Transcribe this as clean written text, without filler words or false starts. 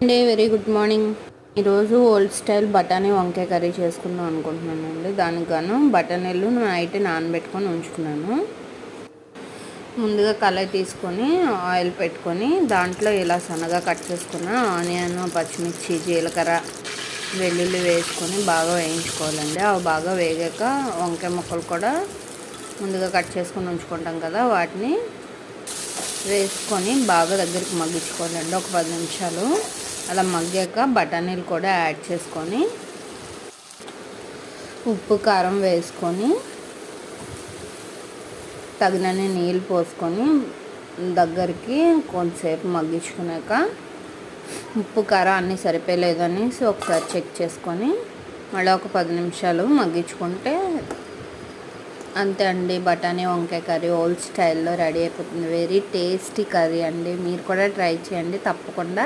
అండి very good morning. ఈరోజు old style బఠానీ వంకాయ కర్రీ చేసుకుందాం అనుకుంటున్నానండి. దానికి గాను బఠానీలు నైట్ నానబెట్టుకొని ఉంచుకున్నాను. ముందుగా కళాయి తీసుకొని ఆయిల్ పెట్టుకొని దాంట్లో ఇలా సన్నగా కట్ చేసుకున్న ఆనియన్, పచ్చిమిర్చి, జీలకర్ర, వెల్లుల్లి వేసుకొని బాగా వేయించుకోవాలండి. అవి బాగా వేగాక వంకాయ ముక్కలు కూడా ముందుగా కట్ చేసుకొని ఉంచుకుంటాం కదా, వాటిని వేసుకొని బాగా దగ్గరికి మగ్గించుకోవాలండి. ఒక 10 నిమిషాలు అలా మగ్గాక బఠానీలు కూడా యాడ్ చేసుకొని ఉప్పు కారం వేసుకొని తగినన్ని నీళ్ళు పోసుకొని దగ్గరికి కొంతసేపు మగ్గించుకున్నాక ఉప్పు కారం అన్నీ సరిపోలేదనేసి ఒకసారి చెక్ చేసుకొని మళ్ళీ ఒక 10 నిమిషాలు మగ్గించుకుంటే అంతే అండి. బఠానీ వంకాయ కర్రీ ఓల్డ్ స్టైల్లో రెడీ అయిపోతుంది. వెరీ టేస్టీ కర్రీ అండి. మీరు కూడా ట్రై చేయండి తప్పకుండా.